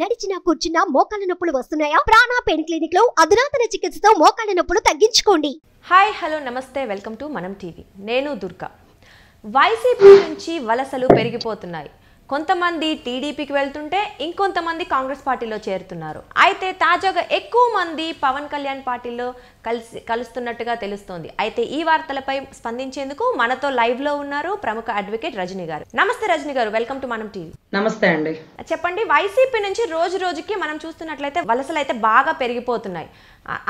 నడిచినా కూర్చున్నా మోకాళ్ళ నొప్పులు వస్తున్నాయా? ప్రాణ పెయిన్ క్లినిక్ లో అధునాతన చికిత్సతో మోకాళ్ళ నొప్పులు తగ్గించుకోండి. హాయ్ హలో నమస్తే వెల్కమ్ టు మనం టీవీ. నేను దుర్గా. వైసీపీ నుంచి వలసలు పెరిగిపోతున్నాయి. కొంతమంది టీడీపీకి వెళ్తుంటే ఇంకొంతమంది కాంగ్రెస్ పార్టీలో చేరుతున్నారు. అయితే తాజాగా ఎక్కువ మంది పవన్ కళ్యాణ్ పార్టీలో కలుస్తున్నట్టుగా తెలుస్తోంది. అయితే ఈ వార్తలపై స్పందించేందుకు మనతో లైవ్ లో ఉన్నారు ప్రముఖ అడ్వకేట్ రజనీ గారు. నమస్తే రజనీ గారు, వెల్కమ్ టు మనం టీవీ. నమస్తే అండి. చెప్పండి, వైసీపీ నుంచి రోజు రోజుకి మనం చూస్తున్నట్లయితే వలసలు అయితే బాగా పెరిగిపోతున్నాయి.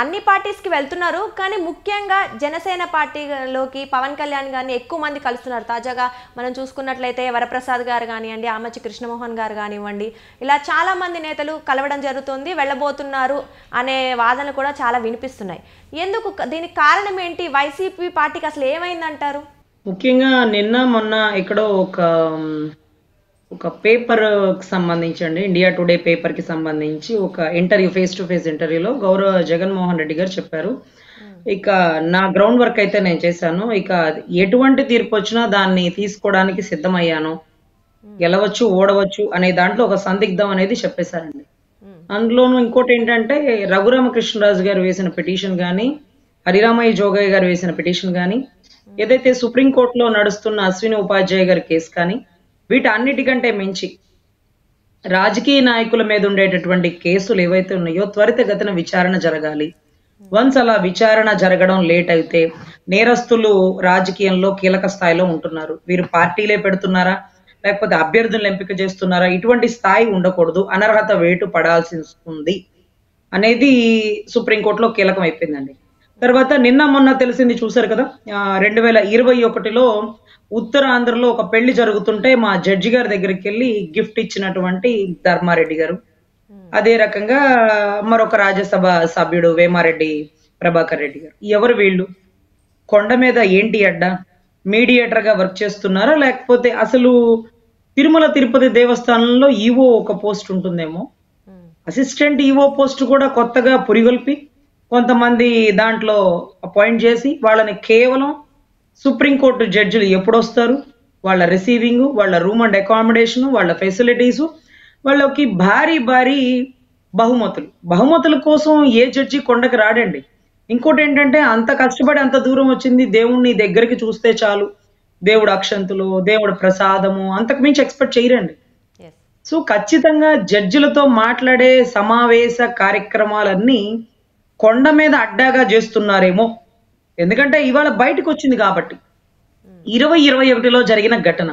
అన్ని పార్టీస్కి వెళ్తున్నారు, కానీ ముఖ్యంగా జనసేన పార్టీలోకి పవన్ కళ్యాణ్ గారిని ఎక్కువ మంది కలుస్తున్నారు. తాజాగా మనం చూసుకున్నట్లయితే వరప్రసాద్ గారు కానివ్వండి, ఆమచి కృష్ణమోహన్ గారు కానివ్వండి, ఇలా చాలా మంది నేతలు కలవడం జరుగుతుంది, వెళ్ళబోతున్నారు అనే వాదనలు కూడా చాలా వినిపిస్తున్నాయి. ఎందుకు, దీనికి కారణం ఏంటి? వైసీపీ పార్టీకి అసలు ఏమైందంటారు? ముఖ్యంగా నిన్న మొన్న ఎక్కడో ఒక పేపర్ కి సంబంధించండి, ఇండియా టుడే పేపర్ కి సంబంధించి ఒక ఇంటర్వ్యూ, ఫేస్ టు ఫేస్ ఇంటర్వ్యూలో గౌరవ జగన్మోహన్ రెడ్డి గారు చెప్పారు, ఇక నా గ్రౌండ్ వర్క్ అయితే నేను చేశాను, ఇక ఎటువంటి తీర్పు వచ్చినా దాన్ని తీసుకోవడానికి సిద్ధమయ్యాను, గెలవచ్చు ఓడవచ్చు అనే దాంట్లో ఒక సందిగ్ధం అనేది చెప్పేశారండి. అందులోనూ ఇంకోటి ఏంటంటే, రఘురామకృష్ణరాజు గారు వేసిన పిటిషన్ కానీ, హరిరామయ్య జోగయ్య గారు వేసిన పిటిషన్ కానీ, ఏదైతే సుప్రీంకోర్టులో నడుస్తున్న అశ్విని ఉపాధ్యాయ గారి కేసు కానీ, వీటన్నిటికంటే మించి రాజకీయ నాయకుల మీద ఉండేటటువంటి కేసులు ఏవైతే ఉన్నాయో త్వరితగతిన విచారణ జరగాలి. వన్స్ అలా విచారణ జరగడం లేట్ అయితే నేరస్తులు రాజకీయంలో కీలక స్థాయిలో ఉంటున్నారు, వీరు పార్టీలే పెడుతున్నారా లేకపోతే అభ్యర్థులను ఎంపిక చేస్తున్నారా, ఇటువంటి స్థాయి ఉండకూడదు, అనర్హత వేటు పడాల్సి ఉంది అనేది సుప్రీంకోర్టులో కీలకం అయిపోయిందండి. తర్వాత నిన్న మొన్న తెలిసింది చూసారు కదా, 2021లో ఉత్తరాంధ్రలో ఒక పెళ్లి జరుగుతుంటే మా జడ్జి గారి దగ్గరికి వెళ్ళి గిఫ్ట్ ఇచ్చినటువంటి ధర్మారెడ్డి గారు, అదే రకంగా మరొక రాజ్యసభ సభ్యుడు వేమారెడ్డి ప్రభాకర్ రెడ్డి గారు. ఎవరు వీళ్ళు? కొండ మీద ఏంటి అడ్డ? మీడియేటర్ గా వర్క్ చేస్తున్నారా, లేకపోతే అసలు తిరుమల తిరుపతి దేవస్థానంలో ఈవో ఒక పోస్ట్ ఉంటుందేమో, అసిస్టెంట్ ఈవో పోస్ట్ కూడా కొత్తగా పురిగొల్పి కొంతమంది దాంట్లో అపాయింట్ చేసి వాళ్ళని కేవలం సుప్రీంకోర్టు జడ్జిలు ఎప్పుడు వస్తారు, వాళ్ళ రిసీవింగ్, వాళ్ళ రూమ్ అండ్ అకామిడేషన్, వాళ్ళ ఫెసిలిటీసు, వాళ్ళకి భారీ భారీ బహుమతుల కోసం ఏ జడ్జి కొండకి రాడండి. ఇంకోటి ఏంటంటే, అంత కష్టపడి అంత దూరం వచ్చింది, దేవుణ్ణి దగ్గరికి చూస్తే చాలు, దేవుడు అక్షంతులు, దేవుడు ప్రసాదము, అంతకు మించి ఎక్స్పెక్ట్ చేయరండి. సో ఖచ్చితంగా జడ్జిలతో మాట్లాడే సమావేశ కార్యక్రమాలన్నీ కొండ మీద అడ్డాగా చేస్తున్నారేమో, ఎందుకంటే ఇవాళ బయటకు వచ్చింది కాబట్టి 2021లో జరిగిన ఘటన.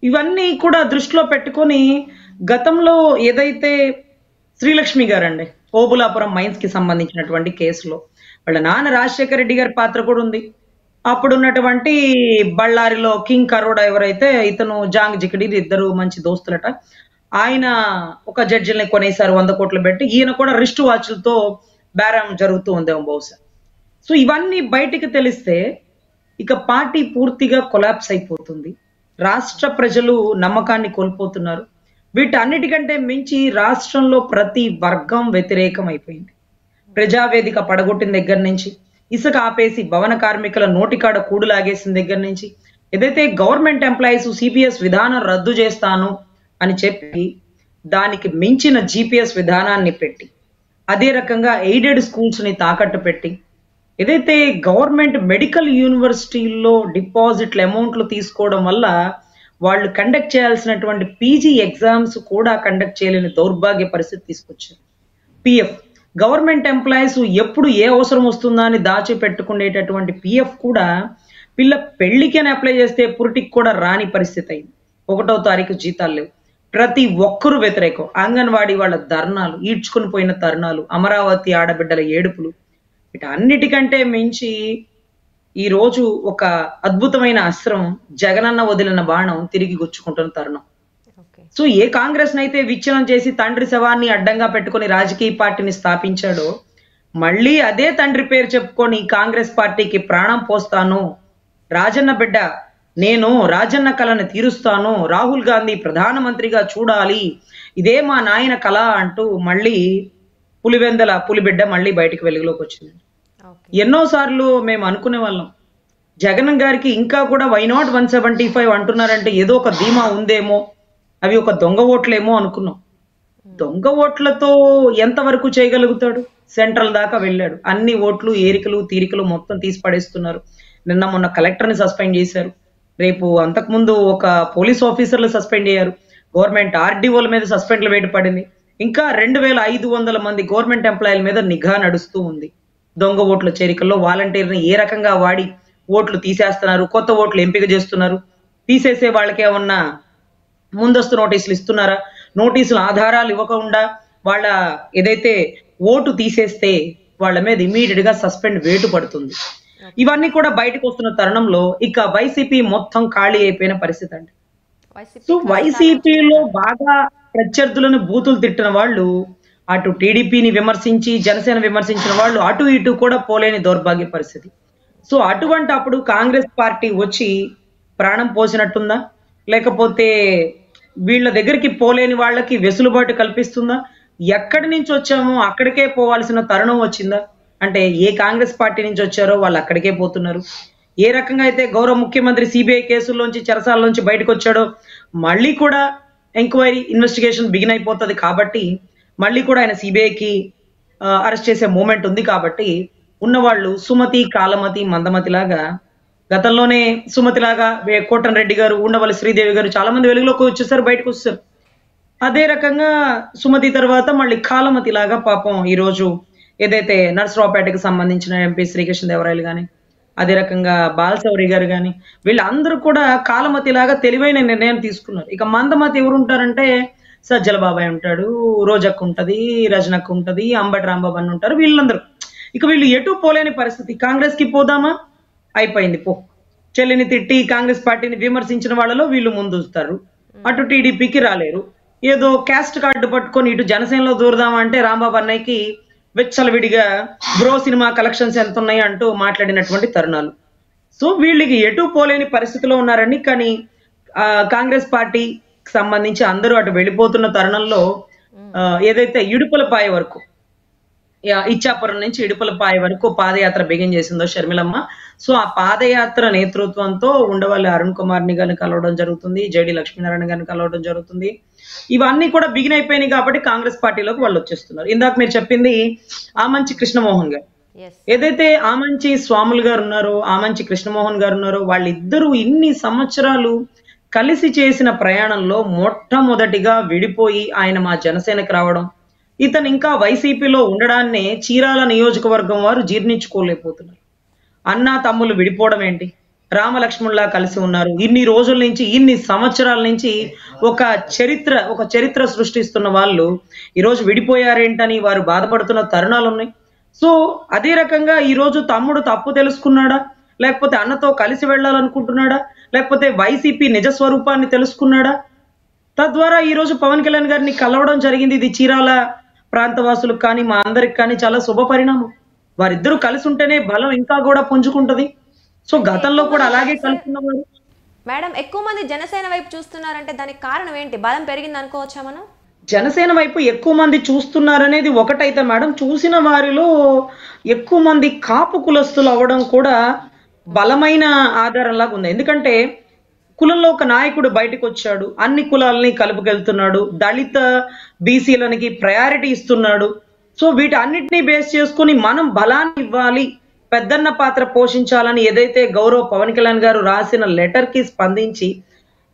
ఇవన్నీ కూడా దృష్టిలో పెట్టుకొని గతంలో ఏదైతే శ్రీలక్ష్మి గారండి ఓబులాపురం మైన్స్ కి సంబంధించినటువంటి కేసులో వాళ్ళ నాన్న రాజశేఖర రెడ్డి గారి పాత్ర కూడా ఉంది. అప్పుడున్నటువంటి బళ్ళారిలో కింగ్ కరోడా ఎవరైతే, ఇతను జాంగ్ జికిడి, ఇద్దరు మంచి దోస్తులట, ఆయన ఒక జడ్జిని కొనేసారు 100 కోట్లు పెట్టి, ఈయన కూడా రిస్ట్ వాచ్లతో బేరం జరుగుతూ ఉందేమో బహుశా. సో ఇవన్నీ బయటికి తెలిస్తే ఇక పార్టీ పూర్తిగా కొలాప్స్ అయిపోతుంది, రాష్ట్ర ప్రజలు నమ్మకాన్ని కోల్పోతున్నారు. వీటన్నిటికంటే మించి రాష్ట్రంలో ప్రతి వర్గం వ్యతిరేకం అయిపోయింది. ప్రజావేదిక పడగొట్టిన దగ్గర నుంచి, ఇసుక ఆపేసి భవన కార్మికుల నోటికాడ కూడు లాగేసిన దగ్గర నుంచి, ఏదైతే గవర్నమెంట్ ఎంప్లాయీస్ సిపిఎస్ విధానం రద్దు చేస్తాను అని చెప్పి దానికి మించిన జిపిఎస్ విధానాన్ని పెట్టి, అదే రకంగా ఎయిడెడ్ స్కూల్స్ ని తాకట్టు పెట్టి, ఏదైతే గవర్నమెంట్ మెడికల్ యూనివర్సిటీల్లో డిపాజిట్ల అమౌంట్లు తీసుకోవడం వల్ల వాళ్ళు కండక్ట్ చేయాల్సినటువంటి పీజీ ఎగ్జామ్స్ కూడా కండక్ట్ చేయలేని దౌర్భాగ్య పరిస్థితి తీసుకొచ్చారు. పిఎఫ్, గవర్నమెంట్ ఎంప్లాయీస్ ఎప్పుడు ఏ అవసరం వస్తుందా అని దాచిపెట్టుకునేటటువంటి పిఎఫ్ కూడా పిల్ల పెళ్లికి అని అప్లై చేస్తే పురిటికి కూడా రాని పరిస్థితి అయింది. 1వ తారీఖు జీతాలు లేవు, ప్రతి ఒక్కరూ వ్యతిరేకం. అంగన్వాడీ వాళ్ళ ధర్నాలు, ఈడ్చుకుని పోయిన తరుణాలు, అమరావతి ఆడబిడ్డల ఏడుపులు, వీటన్నిటికంటే మించి ఈ రోజు ఒక అద్భుతమైన అస్త్రం, జగనన్న వదిలిన బాణం తిరిగి గుచ్చుకుంటున్న తరుణం. సో ఏ కాంగ్రెస్ నైతే విచ్ఛిన్నం చేసి తండ్రి శవాన్ని అడ్డంగా పెట్టుకుని రాజకీయ పార్టీని స్థాపించాడో, మళ్ళీ అదే తండ్రి పేరు చెప్పుకొని కాంగ్రెస్ పార్టీకి ప్రాణం పోస్తాను, రాజన్న బిడ్డ నేను రాజన్న కళను తీరుస్తాను, రాహుల్ గాంధీ ప్రధానమంత్రిగా చూడాలి, ఇదే మా నాయన కళ అంటూ మళ్ళీ పులిబిడ్డ మళ్ళీ బయటికి వెలుగులోకి వచ్చింది. ఎన్నోసార్లు మేము అనుకునే వాళ్ళం, జగన్ గారికి ఇంకా కూడా వై నాట్ 175 అంటున్నారంటే ఏదో ఒక ధీమా ఉందేమో, అవి ఒక దొంగ ఓట్లేమో అనుకున్నాం. దొంగ ఓట్లతో ఎంతవరకు చేయగలుగుతాడు? సెంట్రల్ దాకా వెళ్ళాడు. అన్ని ఓట్లు ఏరికలు తీరికలు మొత్తం తీసి పడేస్తున్నారు. నిన్న మొన్న కలెక్టర్ని సస్పెండ్ చేశారు. రేపు అంతకుముందు ఒక పోలీస్ ఆఫీసర్లు సస్పెండ్ అయ్యారు. గవర్నమెంట్ ఆర్డీఓల మీద సస్పెండ్లు వేటు పడింది. ఇంకా 2500 మంది గవర్నమెంట్ ఎంప్లాయీల మీద నిఘా నడుస్తూ ఉంది. దొంగ ఓట్ల చేరికల్లో వాలంటీర్ని ఏ రకంగా వాడి ఓట్లు తీసేస్తున్నారు, కొత్త ఓట్లు ఎంపిక చేస్తున్నారు, తీసేసే వాళ్ళకి ఏమన్నా ముందస్తు నోటీసులు ఇస్తున్నారా, నోటీసులు ఆధారాలు ఇవ్వకుండా వాళ్ళ ఏదైతే ఓటు తీసేస్తే వాళ్ళ మీద ఇమీడియట్ గా సస్పెండ్ వేటు పడుతుంది. ఇవన్నీ కూడా బయటకు వస్తున్న తరుణంలో ఇక వైసీపీ మొత్తం ఖాళీ అయిపోయిన పరిస్థితి అండి. సో వైసీపీలో బాగా ప్రత్యర్థులను బూతులు తిట్టిన వాళ్ళు అటు టీడీపీని విమర్శించి జనసేన విమర్శించిన వాళ్ళు అటు ఇటు కూడా పోలేని దౌర్భాగ్య పరిస్థితి. సో అటువంటి అప్పుడు కాంగ్రెస్ పార్టీ వచ్చి ప్రాణం పోసినట్టుందా, లేకపోతే వీళ్ళ దగ్గరికి పోలేని వాళ్ళకి వెసులుబాటు కల్పిస్తుందా? ఎక్కడి నుంచి వచ్చామో అక్కడికే పోవాల్సిన తరుణం వచ్చిందా? అంటే ఏ కాంగ్రెస్ పార్టీ నుంచి వచ్చారో వాళ్ళు అక్కడికే పోతున్నారు. ఏ రకంగా అయితే గౌరవ ముఖ్యమంత్రి సిబిఐ కేసుల్లోంచి చెరసాలలోంచి బయటకు వచ్చాడో మళ్ళీ కూడా ఎంక్వైరీ ఇన్వెస్టిగేషన్ బిగిన్ అయిపోతుంది కాబట్టి మళ్ళీ కూడా ఆయన సిబిఐకి అరెస్ట్ చేసే మూమెంట్ ఉంది కాబట్టి ఉన్నవాళ్ళు సుమతి కాలమతి మందమతి లాగా గతంలోనే సుమతి లాగా కోటన్ రెడ్డి గారు ఉండవల్లి శ్రీదేవి గారు చాలా మంది వెలుగులోకి వచ్చేసారు, బయటకు వచ్చేసారు. అదే రకంగా సుమతి తర్వాత మళ్ళీ కాలమతి లాగా పాపం ఈరోజు ఏదైతే నర్సరావుపేటకి సంబంధించిన ఎంపీ శ్రీకృష్ణదేవరాయలు కానీ అదే రకంగా బాలశౌరి గారు కానీ వీళ్ళందరూ కూడా కాలమతి లాగా తెలివైన నిర్ణయం తీసుకున్నారు. ఇక మందమతి ఎవరు ఉంటారంటే సజ్జల బాబాయ్ ఉంటాడు, రోజక్క ఉంటది, రజనక్క ఉంటది, అంబటి రాంబాబు అని ఉంటారు. వీళ్ళందరూ ఇక వీళ్ళు ఎటు పోలేని పరిస్థితి. కాంగ్రెస్ కి పోదామా, అయిపోయింది పో. చెల్లిని తిట్టి కాంగ్రెస్ పార్టీని విమర్శించిన వాళ్ళలో వీళ్ళు ముందుస్తారు. అటు టీడీపీకి రాలేరు. ఏదో క్యాస్ట్ కార్డు పట్టుకొని ఇటు జనసేనలో దూరదామా అంటే రాంబాబు అన్నయ్యకి వెచ్చలవిడిగా బ్రో సినిమా కలెక్షన్స్ ఎంత ఉన్నాయి అంటూ మాట్లాడినటువంటి తరుణాలు. సో వీళ్ళకి ఎటు పోలేని పరిస్థితిలో ఉన్నారని. కానీ కాంగ్రెస్ పార్టీకి సంబంధించి అందరూ అటు వెళ్ళిపోతున్న తరుణంలో ఏదైతే ఇడుపులపాయ వరకు ఇచ్చాపురం నుంచి ఇడుపులపాయ వరకు పాదయాత్ర బిగిన్ చేసిందో షర్మిలమ్మ, సో ఆ పాదయాత్ర నేతృత్వంతో ఉండవల్లి అరుణ్ కుమార్ని గారిని కలవడం జరుగుతుంది, జేడి లక్ష్మీనారాయణ గారిని కలవడం జరుగుతుంది. ఇవన్నీ కూడా బిగిన్ అయిపోయినాయి కాబట్టి కాంగ్రెస్ పార్టీలోకి వాళ్ళు వచ్చేస్తున్నారు. ఇందాక మీరు చెప్పింది ఆమంచి కృష్ణమోహన్ గారు, ఏదైతే ఆమంచి స్వాములు గారు ఉన్నారో ఆమంచి కృష్ణమోహన్ గారు ఉన్నారో వాళ్ళిద్దరూ ఇన్ని సంవత్సరాలు కలిసి చేసిన ప్రయాణంలో మొట్టమొదటిగా విడిపోయి ఆయన మా జనసేనకు రావడం, ఇతను ఇంకా వైసీపీలో ఉండడాన్నే చీరాల నియోజకవర్గం వారు జీర్ణించుకోలేకపోతున్నారు. అన్నా తమ్ముళ్ళు విడిపోవడం ఏంటి, రామలక్ష్మణులా కలిసి ఉన్నారు. ఇన్ని రోజుల నుంచి ఇన్ని సంవత్సరాల నుంచి ఒక చరిత్ర సృష్టిస్తున్న వాళ్ళు ఈరోజు విడిపోయారేంటని వారు బాధపడుతున్న తరుణాలు ఉన్నాయి. సో అదే రకంగా ఈరోజు తమ్ముడు తప్పు తెలుసుకున్నాడా, లేకపోతే అన్నతో కలిసి వెళ్ళాలనుకుంటున్నాడా, లేకపోతే వైసీపీ నిజ స్వరూపాన్ని తెలుసుకున్నాడా? తద్వారా ఈరోజు పవన్ కళ్యాణ్ గారిని కలవడం జరిగింది. ఇది చీరాల ప్రాంతవాసులకు కానీ మా అందరికి కానీ చాలా శుభ పరిణామం. వారిద్దరూ కలిసి ఉంటేనే బలం ఇంకా కూడా పుంజుకుంటది. సో గతంలో కూడా అలాగే కలుసుకున్నవారు. మేడం, ఎక్కువ మంది జనసేన వైపు చూస్తున్నారంటే దానికి కారణం ఏంటి? బలం పెరిగింది అనుకోవచ్చా మనం? జనసేన వైపు ఎక్కువ మంది చూస్తున్నారనేది ఒకటైతే మేడం, చూసిన వారిలో ఎక్కువ మంది కాపు కులస్తులు అవ్వడం కూడా బలమైన ఆధారంలాగా ఉంది. ఎందుకంటే కులంలో ఒక నాయకుడు బయటకు వచ్చాడు, అన్ని కులాలని కలుపుకెళ్తున్నాడు, దళిత బీసీలకి ప్రయారిటీ ఇస్తున్నాడు. సో వీటి అన్నిటినీ బేస్ చేసుకుని మనం బలాన్ని ఇవ్వాలి, పెద్దన్న పాత్ర పోషించాలని ఏదైతే గౌరవ పవన్ కళ్యాణ్ గారు రాసిన లెటర్ కి స్పందించి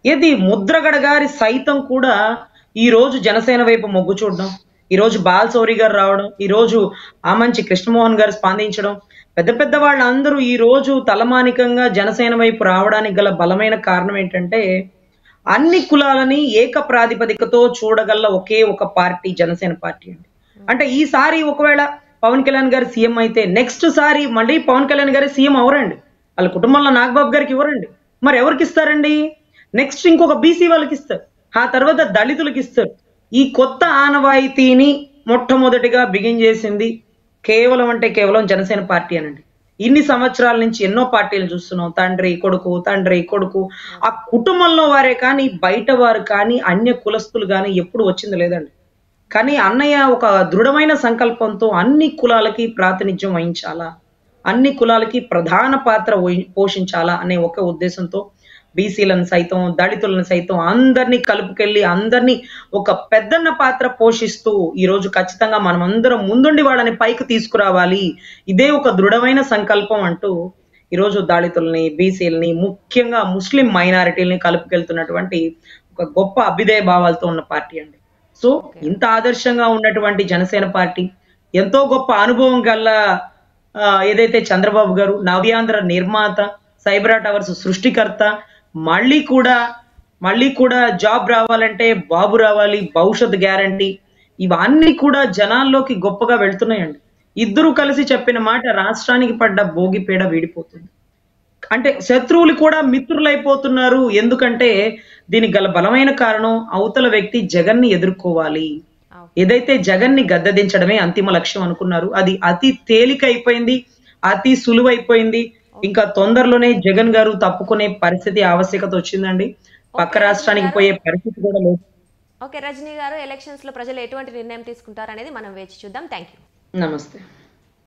ఏది ముద్రగడ గారి సైతం కూడా ఈ రోజు జనసేన వైపు మొగ్గు చూడడం, ఈ రోజు బాలశౌరి గారు రావడం, ఈ రోజు ఆమంచి కృష్ణమోహన్ గారు స్పందించడం, పెద్ద పెద్ద వాళ్ళందరూ ఈ రోజు తలమానికంగా జనసేన వైపు రావడానికి గల బలమైన కారణం ఏంటంటే అన్ని కులాలని ఏక ప్రాతిపదికతో చూడగల ఒకే ఒక పార్టీ జనసేన పార్టీ అండి. అంటే ఈసారి ఒకవేళ పవన్ కళ్యాణ్ గారు సీఎం అయితే నెక్స్ట్ సారి మళ్ళీ పవన్ కళ్యాణ్ గారి సీఎం అవరండి, వాళ్ళ కుటుంబంలో నాగబాబు గారికి ఇవ్వరండి, మరి ఎవరికి ఇస్తారండి? నెక్స్ట్ ఇంకొక బీసీ వాళ్ళకి ఇస్తారు, ఆ తర్వాత దళితులకు ఇస్తారు. ఈ కొత్త ఆనవాయితీని మొట్టమొదటిగా బిగిన్ చేసింది కేవలం అంటే కేవలం జనసేన పార్టీ అనండి. ఇన్ని సంవత్సరాల నుంచి ఎన్నో పార్టీలు చూస్తున్నాం, తండ్రి కొడుకు, ఆ కుటుంబంలో వారే కానీ బయట వారు కానీ అన్య కులస్తులు కానీ ఎప్పుడు వచ్చింది లేదండి. కానీ అన్నయ్య ఒక దృఢమైన సంకల్పంతో అన్ని కులాలకి ప్రాతినిధ్యం వహించాలా, అన్ని కులాలకి ప్రధాన పాత్ర పోషించాలా అనే ఒక ఉద్దేశంతో బీసీలను సైతం దళితులను సైతం అందరినీ కలుపుకెళ్ళి అందరినీ ఒక పెద్దన్న పాత్ర పోషిస్తూ ఈ రోజు ఖచ్చితంగా మనం అందరం ముందుండి వాళ్ళని పైకి తీసుకురావాలి, ఇదే ఒక దృఢమైన సంకల్పం అంటూ ఈరోజు దళితుల్ని బీసీలని ముఖ్యంగా ముస్లిం మైనారిటీలని కలుపుకెళ్తున్నటువంటి ఒక గొప్ప అభ్యుదయ భావాలతో ఉన్న పార్టీ అండి. సో ఇంత ఆదర్శంగా ఉన్నటువంటి జనసేన పార్టీ, ఎంతో గొప్ప అనుభవం గల ఏదైతే చంద్రబాబు గారు నవ్యాంధ్ర నిర్మాత, సైబరా టవర్స్ సృష్టికర్త, మళ్ళీ కూడా జాబ్ రావాలంటే బాబు రావాలి, భవిష్యత్ గ్యారంటీ, ఇవన్నీ కూడా జనాల్లోకి గొప్పగా వెళ్తున్నాయండి. ఇద్దరు కలిసి చెప్పిన మాట రాష్ట్రానికి పడ్డ భోగిపేడ వీడిపోతుంది. అంటే శత్రువులు కూడా మిత్రులైపోతున్నారు. ఎందుకంటే దీనికి గల బలమైన కారణం అవతల వ్యక్తి జగన్ ని ఎదుర్కోవాలి. ఏదైతే జగన్ ని గద్దెదించడమే అంతిమ లక్ష్యం అనుకున్నారు, అది అతి తేలిక అయిపోయింది, అతి సులువైపోయింది. ఇంకా తొందరలోనే జగన్ గారు తప్పుకునే పరిస్థితి ఆవశ్యకత వచ్చిందండి. పక్క రాష్ట్రానికి పోయే పరిస్థితి కూడా లేదు. ఓకే రజనీ గారు, ఎలక్షన్స్ లో ప్రజలు ఎటువంటి నిర్ణయం తీసుకుంటారు అనేది మనం వేచి చూద్దాం. Thank you. నమస్తే.